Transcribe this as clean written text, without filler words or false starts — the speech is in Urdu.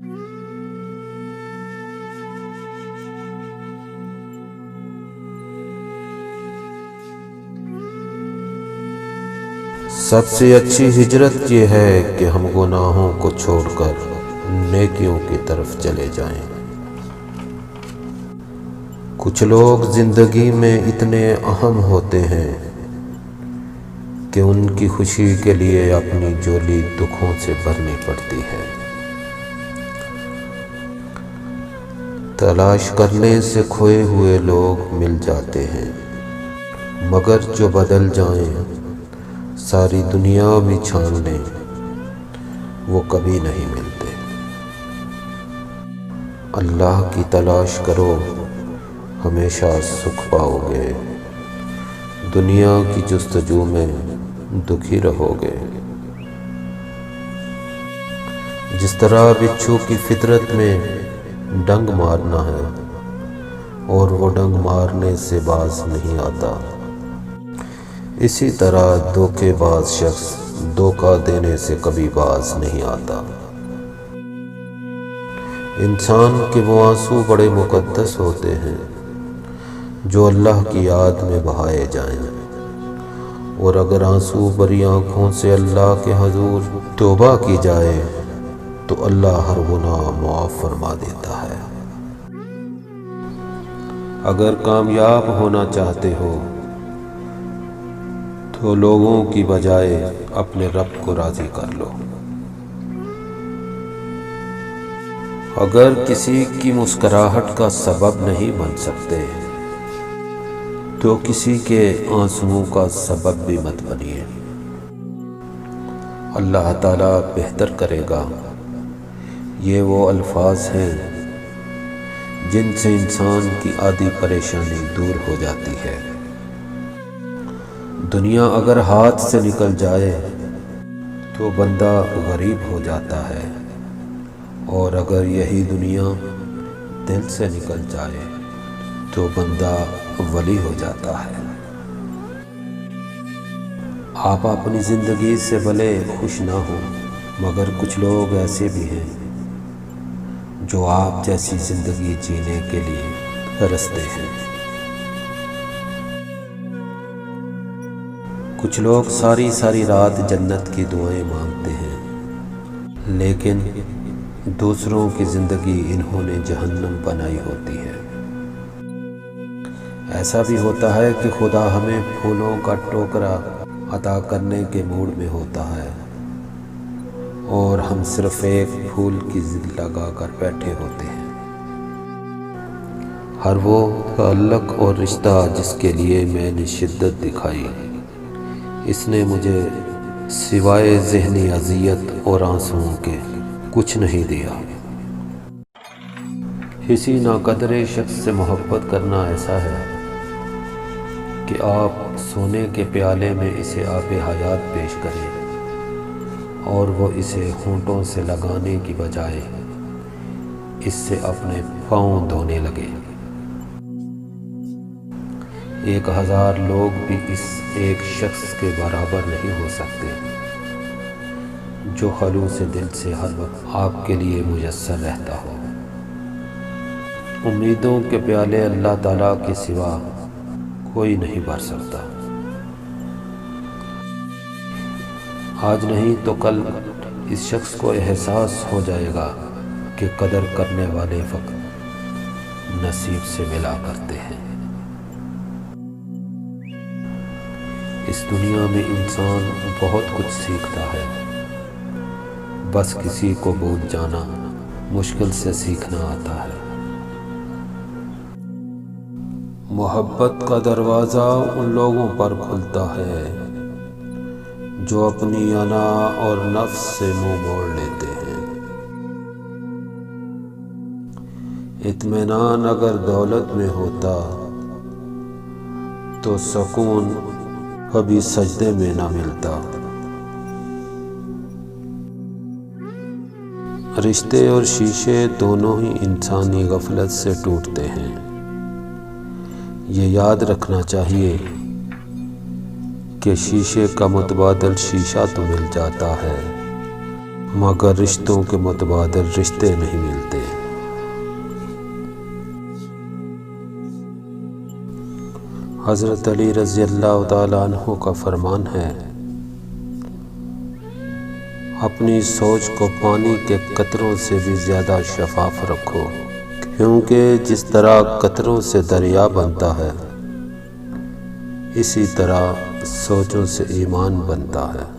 سب سے اچھی ہجرت یہ ہے کہ ہم گناہوں کو چھوڑ کر نیکیوں کی طرف چلے جائیں۔ کچھ لوگ زندگی میں اتنے اہم ہوتے ہیں کہ ان کی خوشی کے لیے اپنی جھولی دکھوں سے بھرنی پڑتی ہے۔ تلاش کرنے سے کھوئے ہوئے لوگ مل جاتے ہیں، مگر جو بدل جائیں، ساری دنیا بھی چھان لیں، وہ کبھی نہیں ملتے۔ اللہ کی تلاش کرو، ہمیشہ سکھ پاؤ گے، دنیا کی جستجو میں دکھی رہو گے۔ جس طرح بچھو کی فطرت میں ڈنگ مارنا ہے اور وہ ڈنگ مارنے سے باز نہیں آتا، اسی طرح دھوکے باز شخص دھوکہ دینے سے کبھی باز نہیں آتا۔ انسان کے وہ آنسو بڑے مقدس ہوتے ہیں جو اللہ کی یاد میں بہائے جائیں، اور اگر آنسو بھری آنکھوں سے اللہ کے حضور توبہ کی جائے تو اللہ ہر گناہ معاف فرما دیتا ہے۔ اگر کامیاب ہونا چاہتے ہو تو لوگوں کی بجائے اپنے رب کو راضی کر لو۔ اگر کسی کی مسکراہٹ کا سبب نہیں بن سکتے تو کسی کے آنسوؤں کا سبب بھی مت بنیے، اللہ تعالیٰ بہتر کرے گا۔ یہ وہ الفاظ ہیں جن سے انسان کی آدھی پریشانی دور ہو جاتی ہے۔ دنیا اگر ہاتھ سے نکل جائے تو بندہ غریب ہو جاتا ہے، اور اگر یہی دنیا دل سے نکل جائے تو بندہ ولی ہو جاتا ہے۔ آپ اپنی زندگی سے بھلے خوش نہ ہوں، مگر کچھ لوگ ایسے بھی ہیں جو آپ جیسی زندگی جینے کے لیے ترستے ہیں۔ کچھ لوگ ساری رات جنت کی دعائیں مانگتے ہیں، لیکن دوسروں کی زندگی انہوں نے جہنم بنائی ہوتی ہے۔ ایسا بھی ہوتا ہے کہ خدا ہمیں پھولوں کا ٹوکرا عطا کرنے کے موڈ میں ہوتا ہے، اور ہم صرف ایک پھول کی ضد لگا کر بیٹھے ہوتے ہیں۔ ہر وہ تعلق اور رشتہ جس کے لیے میں نے شدت دکھائی، اس نے مجھے سوائے ذہنی اذیت اور آنسوؤں کے کچھ نہیں دیا۔ کسی ناقدر شخص سے محبت کرنا ایسا ہے کہ آپ سونے کے پیالے میں اسے آب حیات پیش کریں اور وہ اسے ہونٹوں سے لگانے کی بجائے اس سے اپنے پاؤں دھونے لگے۔ 1000 لوگ بھی اس ایک شخص کے برابر نہیں ہو سکتے جو خلوص دل سے ہر وقت آپ کے لیے میسر رہتا ہو۔ امیدوں کے پیالے اللہ تعالیٰ کے سوا کوئی نہیں بھر سکتا۔ آج نہیں تو کل اس شخص کو احساس ہو جائے گا کہ قدر کرنے والے فقط نصیب سے ملا کرتے ہیں۔ اس دنیا میں انسان بہت کچھ سیکھتا ہے، بس کسی کو بھول جانا مشکل سے سیکھنا آتا ہے۔ محبت کا دروازہ ان لوگوں پر کھلتا ہے جو اپنی انا اور نفس سے منہ موڑ لیتے ہیں۔ اطمینان اگر دولت میں ہوتا تو سکون کبھی سجدے میں نہ ملتا۔ رشتے اور شیشے دونوں ہی انسانی غفلت سے ٹوٹتے ہیں۔ یہ یاد رکھنا چاہیے کہ شیشے کا متبادل شیشہ تو مل جاتا ہے، مگر رشتوں کے متبادل رشتے نہیں ملتے۔ حضرت علی رضی اللہ تعالیٰ عنہ کا فرمان ہے، اپنی سوچ کو پانی کے قطروں سے بھی زیادہ شفاف رکھو، کیونکہ جس طرح قطروں سے دریا بنتا ہے، اسی طرح سوچوں سے ایمان بنتا ہے۔